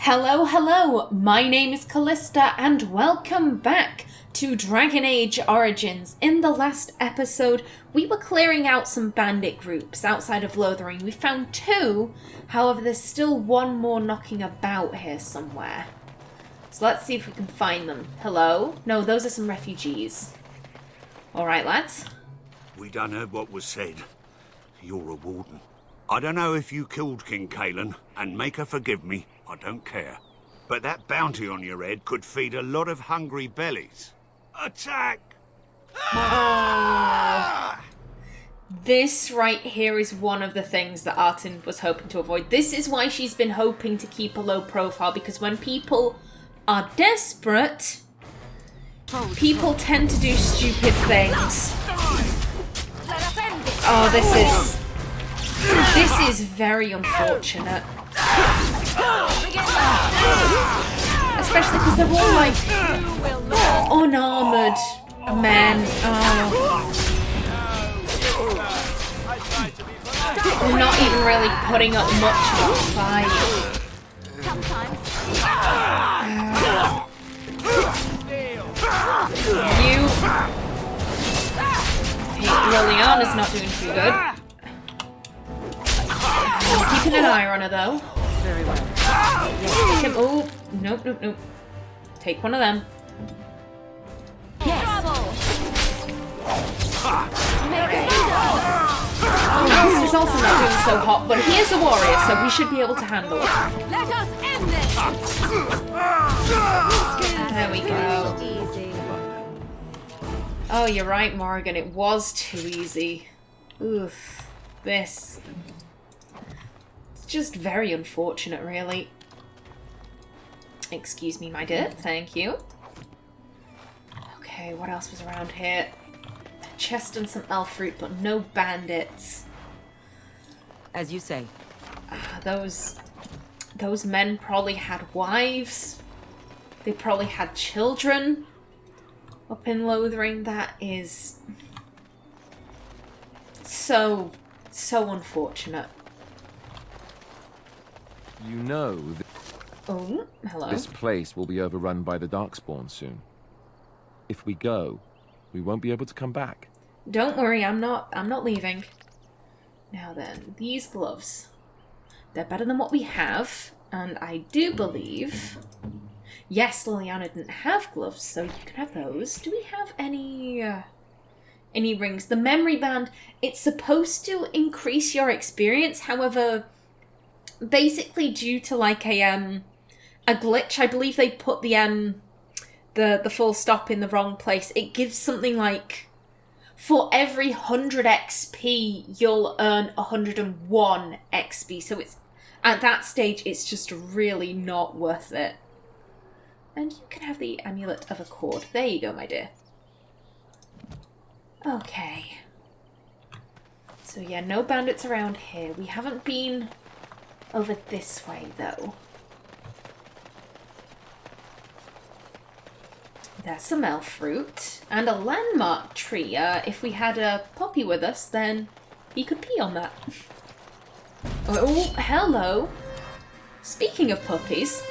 Hello, hello, my name is Callista and welcome back to Dragon Age Origins. In the last episode, we were clearing out some bandit groups outside of Lothering. We found two, however there's still one more knocking about here somewhere. So let's see if we can find them. Hello? No, those are some refugees. Alright, lads. We done heard what was said. You're a warden. I don't know if you killed King Qwinn, and make her forgive me, I don't care. But that bounty on your head could feed a lot of hungry bellies. Attack! This right here is one of the things that Artin was hoping to avoid. This is why she's been hoping to keep a low profile, because when people are desperate, people tend to do stupid things. Oh, this is very unfortunate. Especially because they're all like unarmored men. They're not even really putting up much of a fight. Liliana's not doing too good. Keeping an eye on her though. Very well. Take him. Oh, nope. Take one of them. Oh, this is also not doing so hot, but he is a warrior, so we should be able to handle it. Let us end this. There we go. Oh, you're right, Morrigan. It was too easy. Oof. This. It's just very unfortunate, really. Excuse me, my dear. Thank you. Okay, what else was around here? A chest and some elf fruit, but no bandits. As you say. Those men probably had wives. They probably had children. Up in Lothering, that is so unfortunate. You know Oh, hello. this place will be overrun by the Darkspawn soon. If we go, we won't be able to come back. Don't worry, I'm not leaving. Now then, these gloves. They're better than what we have, and I do believe... Yes, Liliana didn't have gloves, so you can have those. Do we have any rings? The memory band, it's supposed to increase your experience. However, basically due to like a glitch, I believe they put the full stop in the wrong place. It gives something like, for every 100 XP, you'll earn 101 XP. So it's at that stage, it's just really not worth it. And you can have the Amulet of Accord. There you go, my dear. Okay. So yeah, no bandits around here. We haven't been over this way, though. There's some elf fruit. And a landmark tree. If we had a puppy with us, then he could pee on that. Oh, hello. Speaking of puppies...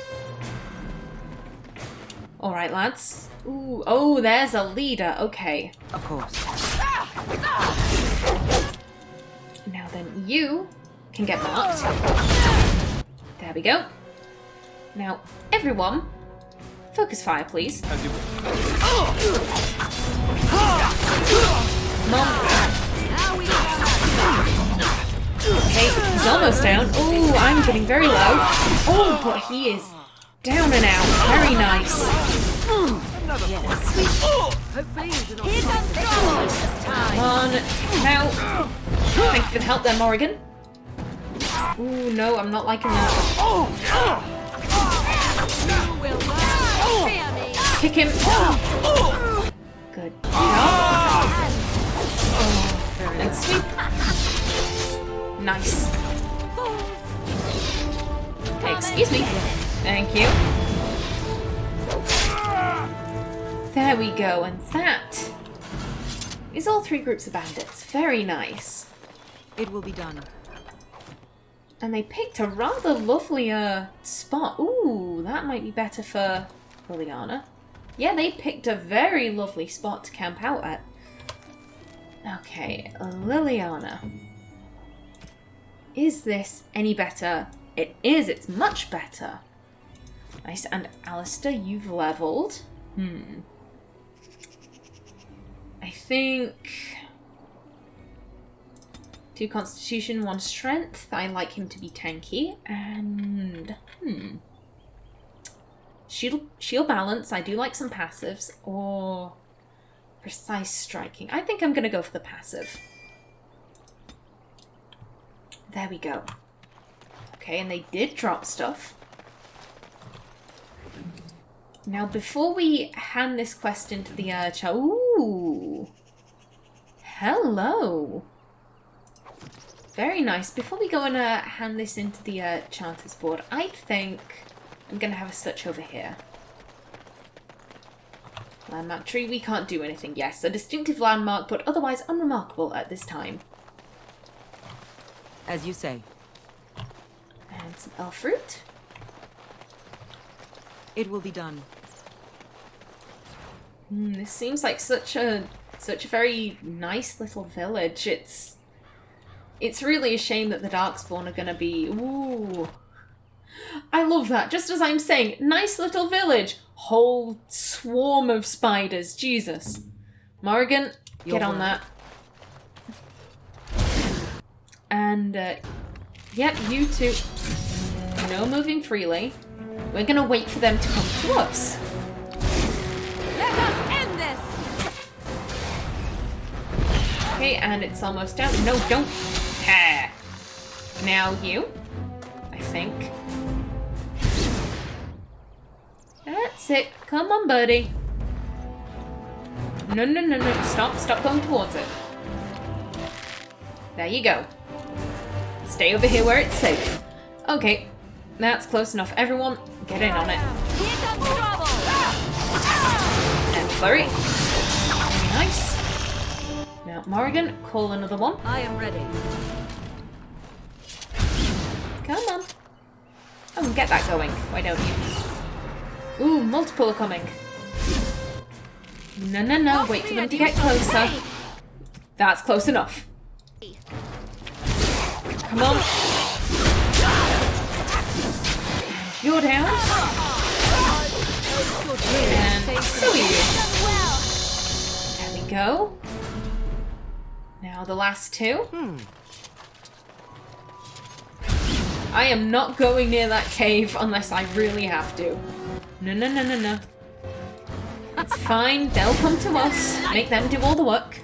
Alright, lads. Ooh, oh, there's a leader. Okay. Of course. Now then, you can get marked. There we go. Now, everyone, focus fire, please. Come on. Okay, he's almost down. Ooh, I'm getting very low. Oh, but he is... down and out. Very nice. Come on. Now. Thank you for the help there, Morrigan. Ooh, no, I'm not liking that. Kick him. Good job. And sweep. Nice. Hey, excuse me. Thank you. There we go, and that is all three groups of bandits. Very nice. It will be done. And they picked a rather lovely spot. Ooh, that might be better for Liliana. Yeah, they picked a very lovely spot to camp out at. Okay, Liliana. Is this any better? It is, it's much better. Nice, and Alistair, you've leveled. I think... 2 constitution, 1 strength. I like him to be tanky. And... Shield balance. I do like some passives. Or... precise striking. I think I'm going to go for the passive. There we go. Okay, and they did drop stuff. Now, before we hand this quest into the ooh! Hello! Very nice. Before we go and hand this into the Chanter's board, I think I'm going to have a search over here. Landmark tree, we can't do anything. Yes, a distinctive landmark, but otherwise unremarkable at this time. As you say. And some elf fruit. It will be done. This seems like such a very nice little village. It's really a shame that the Darkspawn are gonna be... Ooh. I love that. Just as I'm saying, nice little village. Whole swarm of spiders. Jesus. Morrigan, get on that. And, yep, you two. No moving freely. We're gonna wait for them to come to us. Let us end this! Okay, and it's almost down. No, don't. Ha! Now you, I think. That's it. Come on, buddy. No, no, no, no. Stop going towards it. There you go. Stay over here where it's safe. Okay, that's close enough. Everyone, get in on it. And flurry. Very nice. Now, Morrigan, call another one. I am ready. Come on. Oh, get that going. Why don't you? Ooh, multiple are coming. No, no, no. Wait for them to get closer. That's close enough. Come on. You're down. And so are you. There we go. Now the last 2. I am not going near that cave unless I really have to. No, no, no, no, no. It's fine. They'll come to us. Make them do all the work.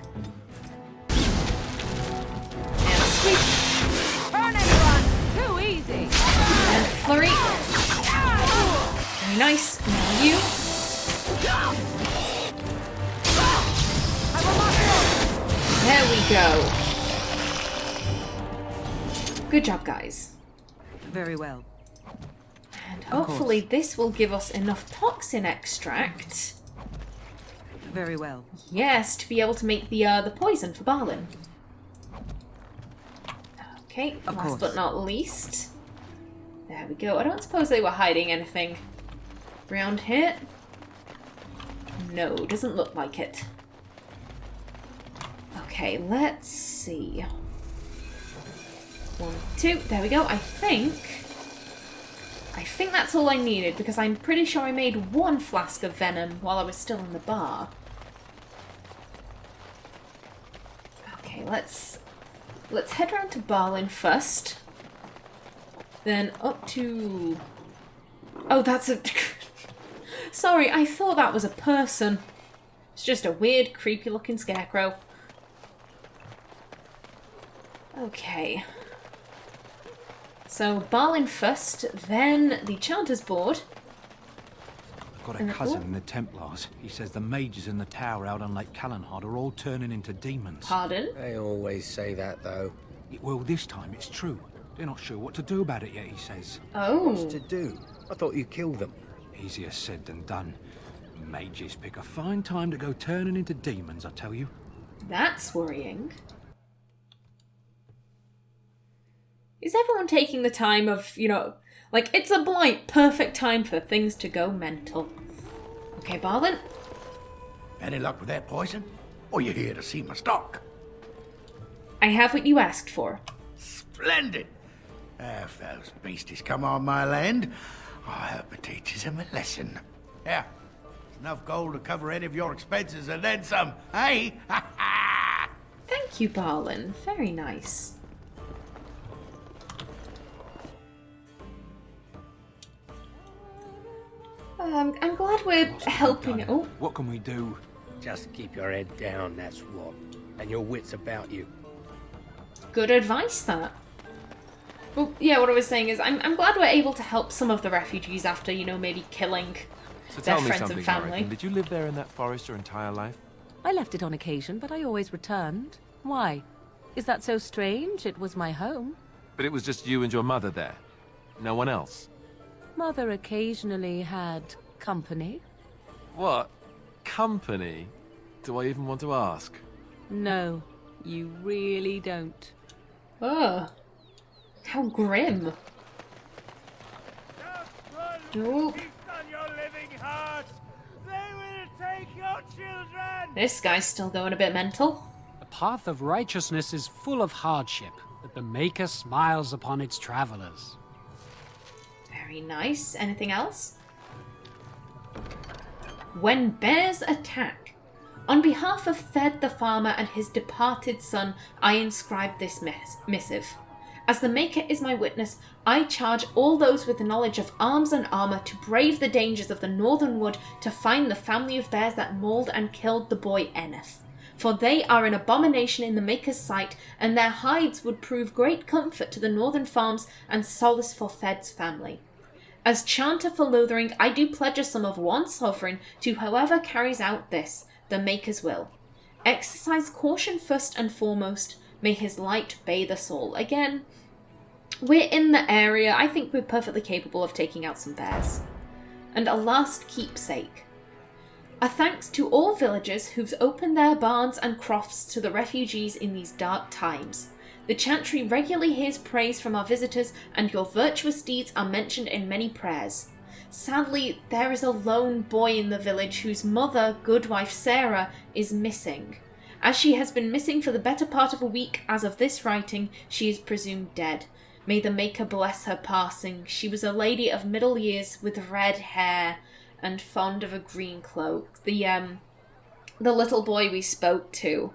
And sweep. Burn everyone! Too easy! And flurry. Very nice. Now you. There we go. Good job, guys. Very well. And hopefully this will give us enough toxin extract. Very well. Yes, to be able to make the poison for Balin. Okay, Of last course. but not least. There we go. I don't suppose they were hiding anything around here. No, doesn't look like it. Okay, let's see. 1, 2, there we go. I think that's all I needed because I'm pretty sure I made 1 flask of venom while I was still in the bar. Okay, let's head round to Balin first. Then up to... Oh, that's a... Sorry, I thought that was a person. It's just a weird, creepy-looking scarecrow. Okay. So, Balin first, then the Chanter's board. Got a cousin in the Templars. He says the mages in the tower out on Lake Callanhard are all turning into demons. Pardon? They always say that, though. Well, this time it's true. They're not sure what to do about it yet, he says. Oh. What's to do? I thought you killed them. Easier said than done. Mages pick a fine time to go turning into demons, I tell you. That's worrying. Is everyone taking the time of, like, it's a blight, perfect time for things to go mental. Okay, Balin. Any luck with that poison? Or you here to see my stock? I have what you asked for. Splendid! If those beasties come on my land, I hope it teaches them a lesson. Yeah, enough gold to cover any of your expenses and then some, hey? Thank you, Balin. Very nice. I'm glad we're helping. Oh, What can we do? Just keep your head down, that's what. And your wits about you. good advice, that. Well, yeah, what I was saying is I'm glad we're able to help some of the refugees after, maybe killing So their tell me friends something, and family. Artin. Did you live there in that forest your entire life? I left it on occasion, but I always returned. Why? Is that so strange? It was my home. But it was just you and your mother there? No one else? Mother occasionally had company. What? Company? Do I even want to ask? No, you really don't. Oh, how grim. Oop. This guy's still going a bit mental. The path of righteousness is full of hardship, but the Maker smiles upon its travelers. Very nice. Anything else? When bears attack. On behalf of Thed the farmer and his departed son, I inscribe this missive. As the Maker is my witness, I charge all those with the knowledge of arms and armour to brave the dangers of the northern wood to find the family of bears that mauled and killed the boy Eneth. For they are an abomination in the Maker's sight, and their hides would prove great comfort to the northern farms and solace for Thed's family. As chanter for Lothering, I do pledge a sum of 1 sovereign to whoever carries out this, the Maker's will. Exercise caution first and foremost. May his light bathe us all. Again, we're in the area. I think we're perfectly capable of taking out some bears. And a last keepsake. A thanks to all villagers who've opened their barns and crofts to the refugees in these dark times. The Chantry regularly hears praise from our visitors, and your virtuous deeds are mentioned in many prayers. Sadly, there is a lone boy in the village whose mother, Goodwife Sarah, is missing. As she has been missing for the better part of a week, as of this writing, she is presumed dead. May the Maker bless her passing. She was a lady of middle years with red hair and fond of a green cloak. The little boy we spoke to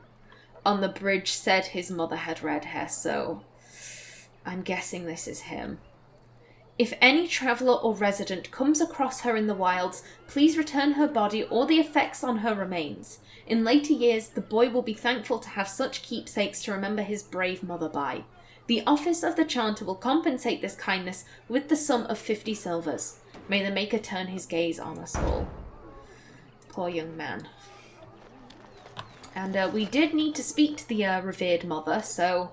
on the bridge said his mother had red hair, so I'm guessing this is him. If any traveller or resident comes across her in the wilds, please return her body or the effects on her remains. In later years, the boy will be thankful to have such keepsakes to remember his brave mother by. The office of the chanter will compensate this kindness with the sum of 50 silvers. May the Maker turn his gaze on us all. Poor young man. And we did need to speak to the revered mother, so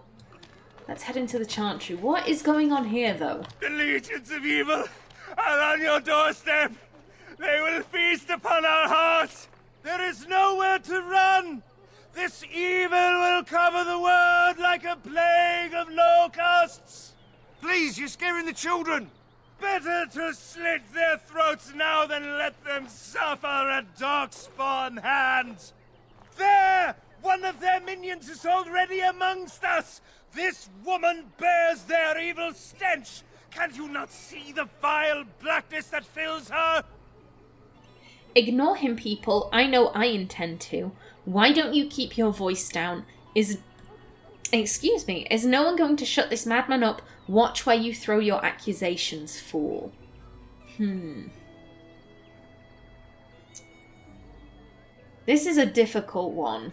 let's head into the chantry. What is going on here, though? The legions of evil are on your doorstep. They will feast upon our hearts. There is nowhere to run. This evil will cover the world like a plague of locusts. Please, you're scaring the children. Better to slit their throats now than let them suffer at darkspawn hands. There! One of their minions is already amongst us! This woman bears their evil stench! Can't you not see the vile blackness that fills her? Ignore him, people. I know I intend to. Why don't you keep your voice down? Excuse me, is no one going to shut this madman up? Watch where you throw your accusations, fool. This is a difficult one.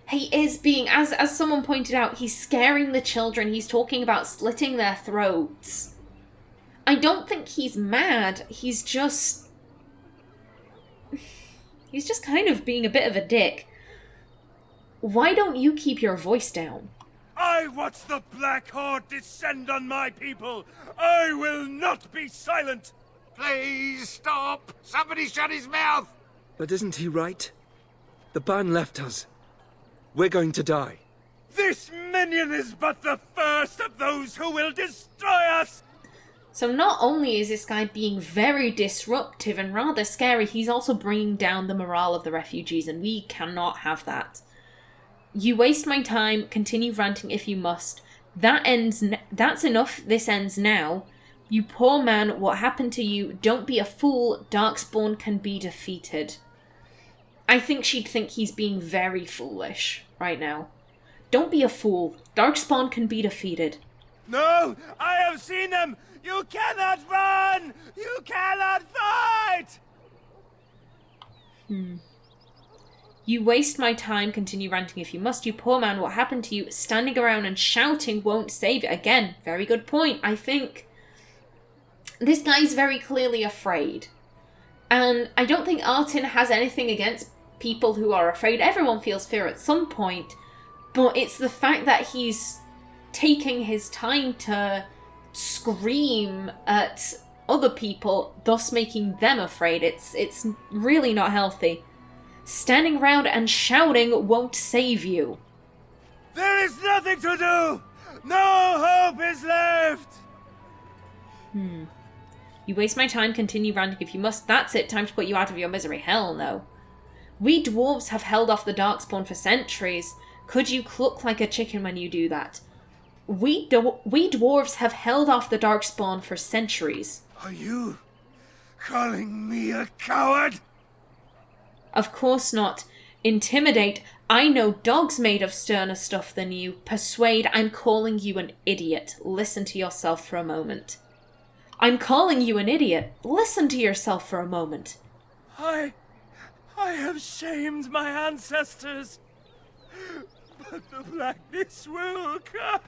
He is being, as someone pointed out, he's scaring the children. He's talking about slitting their throats. I don't think he's mad. He's just kind of being a bit of a dick. Why don't you keep your voice down? I watch the Black Horde descend on my people. I will not be silent. Please stop. Somebody shut his mouth. But isn't he right? The ban left us. We're going to die. This minion is but the first of those who will destroy us! So not only is this guy being very disruptive and rather scary, he's also bringing down the morale of the refugees, and we cannot have that. You waste my time, continue ranting if you must. That's enough, this ends now. You poor man, what happened to you? Don't be a fool, Darkspawn can be defeated. I think she'd think he's being very foolish right now. Don't be a fool, Darkspawn can be defeated. No! I have seen them! You cannot run! You cannot fight! You waste my time, continue ranting if you must. You poor man, what happened to you? Standing around and shouting won't save it. Again, very good point. I think this guy's very clearly afraid. And I don't think Artin has anything against people who are afraid. Everyone feels fear at some point. But it's the fact that he's taking his time to scream at other people, thus making them afraid. It's really not healthy. Standing around and shouting won't save you. There is nothing to do! No hope is left! You waste my time, continue ranting if you must. That's it, time to put you out of your misery. Hell no. We dwarves have held off the Darkspawn for centuries. Could you cluck like a chicken when you do that? We dwarves have held off the Darkspawn for centuries. Are you calling me a coward? Of course not. Intimidate. I know dogs made of sterner stuff than you. Persuade. I'm calling you an idiot. Listen to yourself for a moment. I'm calling you an idiot. Listen to yourself for a moment. I have shamed my ancestors. But the blackness will come.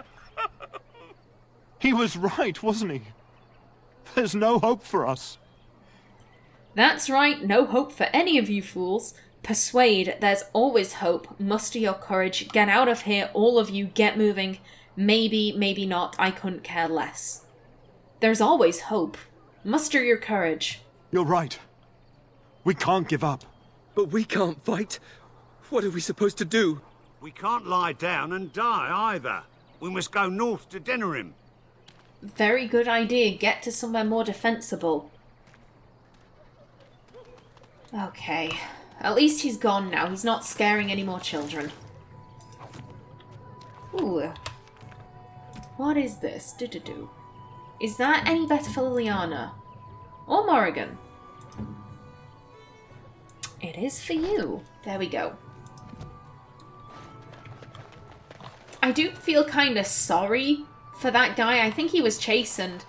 He was right, wasn't he? There's no hope for us. That's right, no hope for any of you fools. Persuade, there's always hope. Muster your courage. Get out of here, all of you. Get moving. Maybe, maybe not. I couldn't care less. There's always hope. Muster your courage. You're right. We can't give up. But we can't fight. What are we supposed to do? We can't lie down and die either. We must go north to Denerim. Very good idea. Get to somewhere more defensible. Okay. At least he's gone now. He's not scaring any more children. Ooh. What is this? Do-do-do. Is that any better for Liliana? Or Morrigan? It is for you. There we go. I do feel kind of sorry for that guy. I think he was Chasind.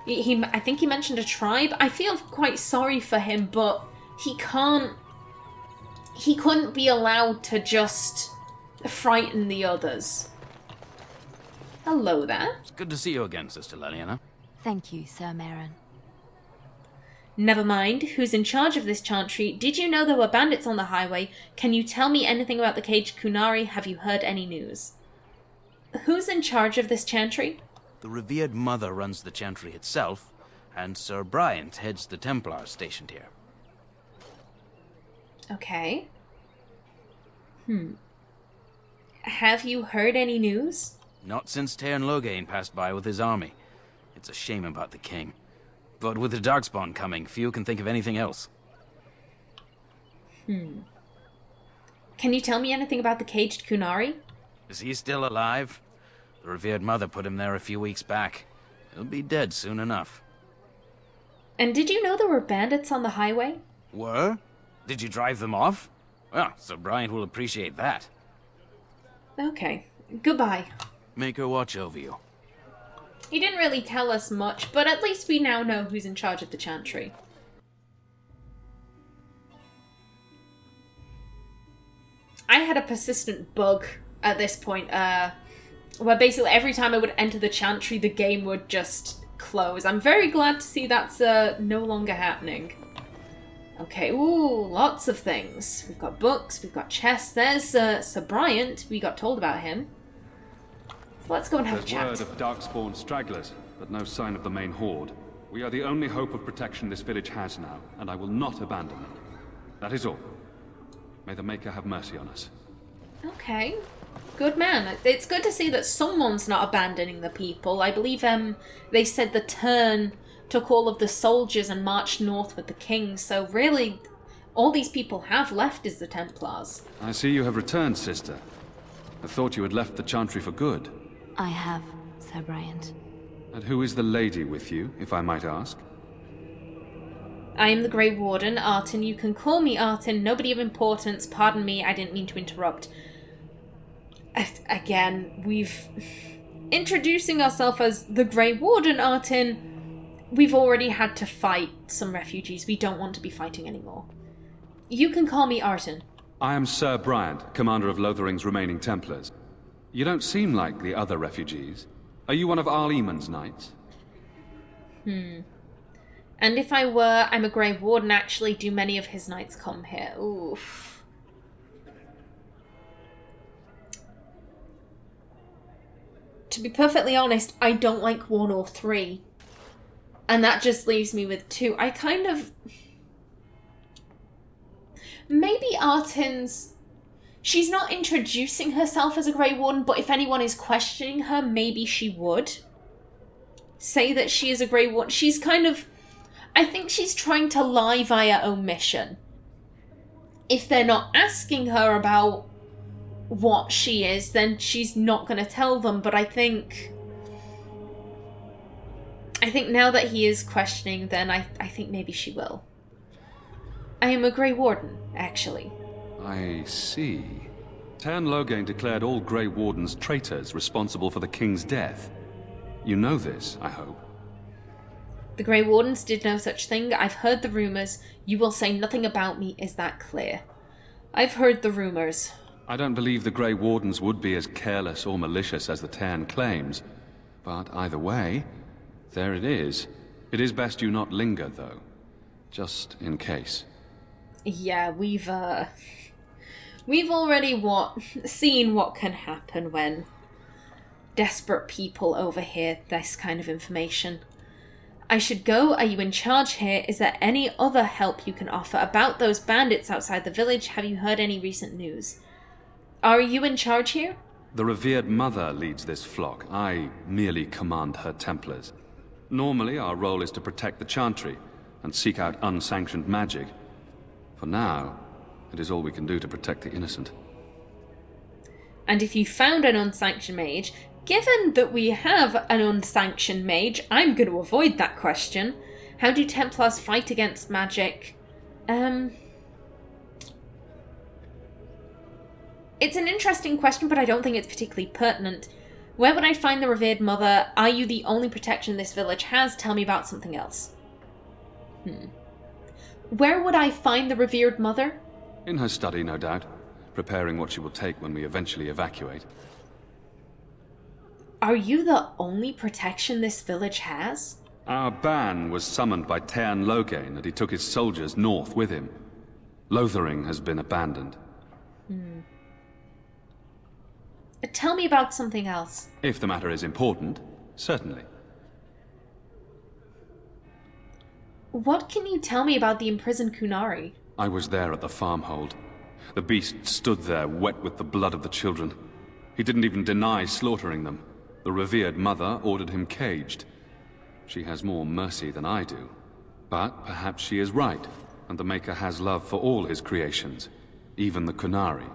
I think he mentioned a tribe. I feel quite sorry for him, but he couldn't be allowed to just frighten the others. Hello there. It's good to see you again, Sister Leliana. Thank you, Sir Merrin. Never mind. Who's in charge of this chantry? Did you know there were bandits on the highway? Can you tell me anything about the caged Qunari? Have you heard any news? Who's in charge of this chantry? The revered mother runs the chantry itself, and Sir Bryant heads the Templars stationed here. Okay. Have you heard any news? Not since Tairn Loghain passed by with his army. It's a shame about the king. But with the Darkspawn coming, few can think of anything else. Can you tell me anything about the caged Qunari? Is he still alive? The revered mother put him there a few weeks back. He'll be dead soon enough. And did you know there were bandits on the highway? Were? Did you drive them off? Well, Sir Bryant will appreciate that. Okay. Goodbye. Make her watch over you. He didn't really tell us much, but at least we now know who's in charge of the chantry. I had a persistent bug at this point, where basically every time I would enter the chantry, the game would just close. I'm very glad to see that's no longer happening. Okay, ooh, lots of things. We've got books, we've got chests. There's Sir Bryant, we got told about him. So let's go and have a chat. There's word of Darkspawn stragglers, but no sign of the main horde. We are the only hope of protection this village has now, and I will not abandon it. That is all. May the Maker have mercy on us. Okay. Good man. It's good to see that someone's not abandoning the people. I believe they said the Turn took all of the soldiers and marched north with the king, so really all these people have left is the Templars. I see you have returned, sister. I thought you had left the Chantry for good. I have, Sir Bryant. And who is the lady with you, if I might ask? I am the Grey Warden, Artin. You can call me Artin. Nobody of importance. Pardon me, I didn't mean to interrupt. Again, we've... Introducing ourselves as the Grey Warden, Artin, we've already had to fight some refugees. We don't want to be fighting anymore. You can call me Artin. I am Sir Bryant, commander of Lothering's remaining Templars. You don't seem like the other refugees. Are you one of Arl Eamon's knights? And if I were, I'm a Grey Warden actually. Do many of his knights come here? Oof. To be perfectly honest, I don't like 1 or 3. And that just leaves me with 2. I kind of... Maybe Artin's... She's not introducing herself as a Grey Warden, but if anyone is questioning her, maybe she would say that she is a Grey Warden. She's kind of... I think she's trying to lie via omission. If they're not asking her about what she is, then she's not going to tell them. But I think now that he is questioning, then I think maybe she will. I am a Grey Warden, actually. I see. Tern Loghain declared all Grey Wardens traitors responsible for the king's death. You know this, I hope. The Grey Wardens did no such thing. I've heard the rumours. You will say nothing about me, is that clear? I've heard the rumours. I don't believe the Grey Wardens would be as careless or malicious as the Tern claims. But either way, there it is. It is best you not linger, though. Just in case. Yeah, we've already seen what can happen when desperate people overhear this kind of information. I should go. Are you in charge here? Is there any other help you can offer? About those bandits outside the village, have you heard any recent news? Are you in charge here? The revered mother leads this flock. I merely command her Templars. Normally, our role is to protect the Chantry and seek out unsanctioned magic. For now, it is all we can do to protect the innocent. And if you found an unsanctioned mage, given that we have an unsanctioned mage, I'm going to avoid that question. How do Templars fight against magic? It's an interesting question, but I don't think it's particularly pertinent. Where would I find the revered mother? Are you the only protection this village has? Tell me about something else. Where would I find the revered mother? In her study, no doubt. Preparing what she will take when we eventually evacuate. Are you the only protection this village has? Our ban was summoned by Tern Loghain, and he took his soldiers north with him. Lothering has been abandoned. Tell me about something else. If the matter is important, certainly. What can you tell me about the imprisoned Qunari? I was there at the farmhold. The beast stood there, wet with the blood of the children. He didn't even deny slaughtering them. The revered mother ordered him caged. She has more mercy than I do. But perhaps she is right, and the Maker has love for all his creations, even the Qunari.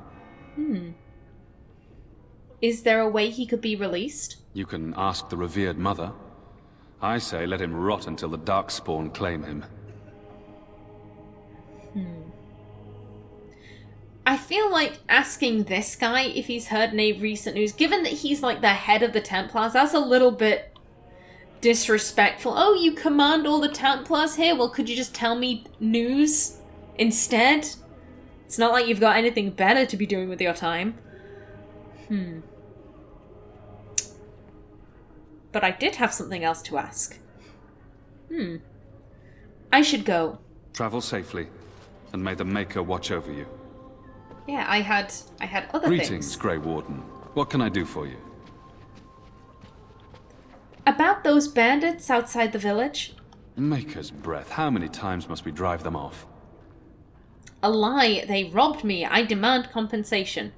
Is there a way he could be released? You can ask the revered mother. I say let him rot until the Darkspawn claim him. I feel like asking this guy if he's heard any recent news, given that he's like the head of the Templars, that's a little bit disrespectful. Oh, you command all the Templars here? Well, could you just tell me news instead? It's not like you've got anything better to be doing with your time. But I did have something else to ask. I should go. Travel safely, and may the Maker watch over you. Yeah, I had other Greetings, things. Grey Warden. What can I do for you? About those bandits outside the village? Maker's breath, how many times must we drive them off? A lie. They robbed me. I demand compensation.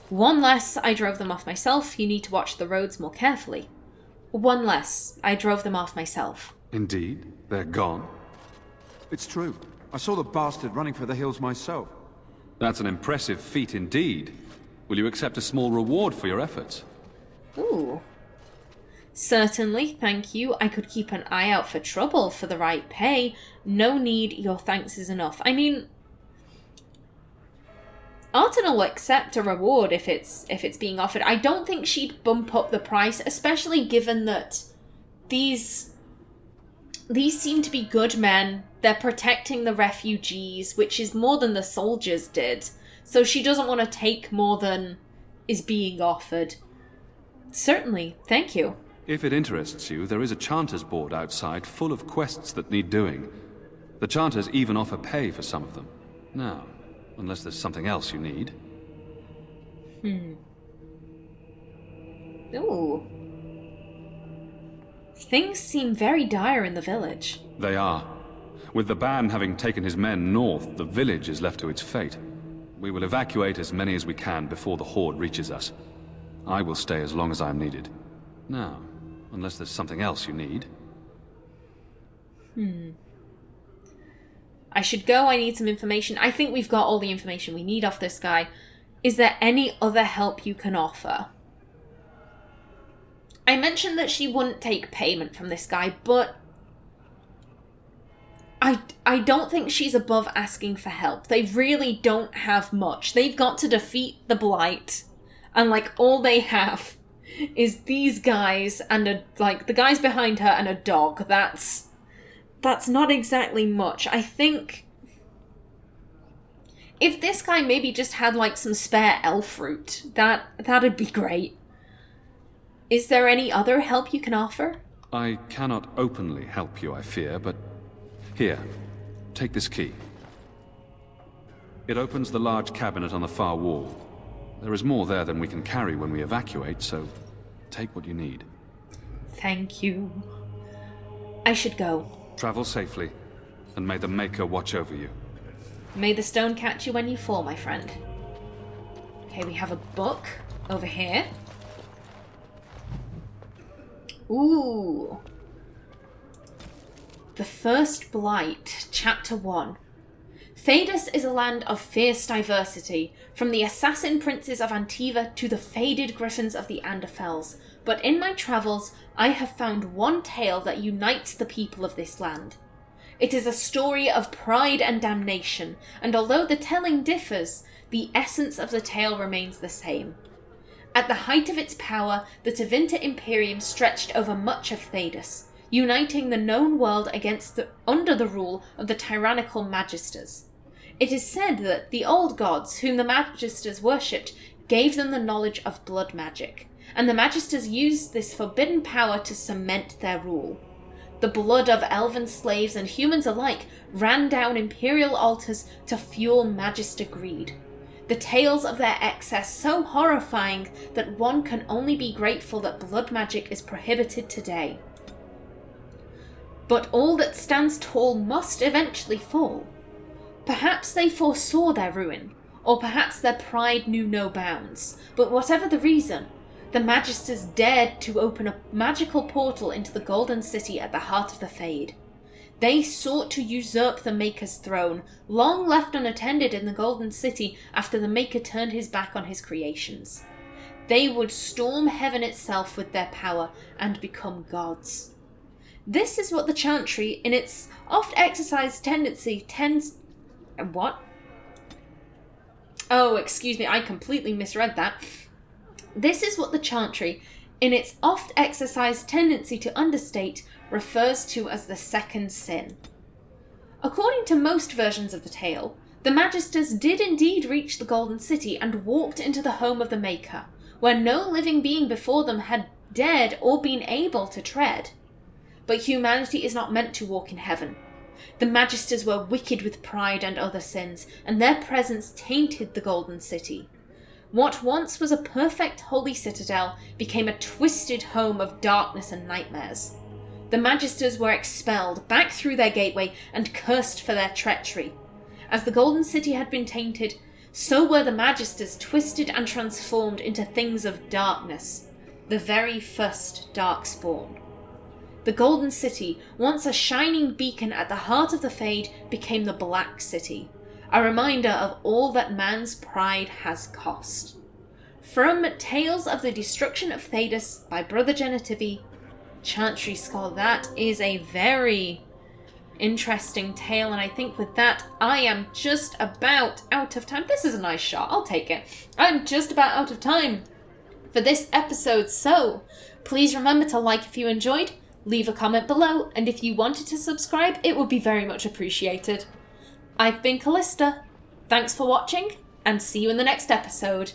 One less, I drove them off myself. You need to watch the roads more carefully. One less, I drove them off myself. Indeed? They're gone? It's true. I saw the bastard running for the hills myself. That's an impressive feat indeed. Will you accept a small reward for your efforts? Ooh. Certainly, thank you. I could keep an eye out for trouble for the right pay. No need, your thanks is enough. I mean, Artin will accept a reward if it's being offered. I don't think she'd bump up the price, especially given that these seem to be good men. They're protecting the refugees, which is more than the soldiers did. So she doesn't want to take more than is being offered. Certainly, thank you. If it interests you, there is a Chanters board outside full of quests that need doing. The Chanters even offer pay for some of them. Now, unless there's something else you need. Ooh. Things seem very dire in the village. They are. With the ban having taken his men north, the village is left to its fate. We will evacuate as many as we can before the horde reaches us. I will stay as long as I am needed. Now, unless there's something else you need. I should go, I need some information. I think we've got all the information we need off this guy. Is there any other help you can offer? I mentioned that she wouldn't take payment from this guy, but I don't think she's above asking for help. They really don't have much. They've got to defeat the Blight, and like all they have is these guys and the guys behind her and a dog. That's not exactly much. I think if this guy maybe just had like some spare elf fruit, that'd be great. Is there any other help you can offer? I cannot openly help you, I fear, but here, take this key. It opens the large cabinet on the far wall. There is more there than we can carry when we evacuate, so take what you need. Thank you. I should go. Travel safely, and may the Maker watch over you. May the stone catch you when you fall, my friend. Okay, we have a book over here. Ooh. The First Blight, Chapter 1. Thedas is a land of fierce diversity, from the assassin princes of Antiva to the faded griffins of the Anderfels. But in my travels, I have found one tale that unites the people of this land. It is a story of pride and damnation, and although the telling differs, the essence of the tale remains the same. At the height of its power, the Tevinter Imperium stretched over much of Thedas, uniting the known world under the rule of the tyrannical Magisters. It is said that the old gods, whom the Magisters worshipped, gave them the knowledge of blood magic, and the Magisters used this forbidden power to cement their rule. The blood of elven slaves and humans alike ran down imperial altars to fuel Magister greed. The tales of their excess so horrifying that one can only be grateful that blood magic is prohibited today. But all that stands tall must eventually fall. Perhaps they foresaw their ruin, or perhaps their pride knew no bounds, but whatever the reason, the Magisters dared to open a magical portal into the Golden City at the heart of the Fade. They sought to usurp the Maker's throne, long left unattended in the Golden City after the Maker turned his back on his creations. They would storm heaven itself with their power and become gods. This is what the Chantry, in its oft-exercised tendency, tends... What? Oh, excuse me, I completely misread that. This is what the Chantry, in its oft-exercised tendency to understate, refers to as the second sin. According to most versions of the tale, the Magisters did indeed reach the Golden City and walked into the home of the Maker, where no living being before them had dared or been able to tread. But humanity is not meant to walk in heaven. The Magisters were wicked with pride and other sins, and their presence tainted the Golden City. What once was a perfect holy citadel became a twisted home of darkness and nightmares. The Magisters were expelled back through their gateway and cursed for their treachery. As the Golden City had been tainted, so were the Magisters twisted and transformed into things of darkness, the very first Darkspawn. The Golden City, once a shining beacon at the heart of the Fade, became the Black City, a reminder of all that man's pride has cost. From Tales of the Destruction of Thedas by Brother Genitivi, Chantry Skull, that is a very interesting tale, and I think with that I am just about out of time. This is a nice shot, I'll take it. I'm just about out of time for this episode, so please remember to like if you enjoyed, leave a comment below, and if you wanted to subscribe, it would be very much appreciated. I've been Callista, thanks for watching, and see you in the next episode.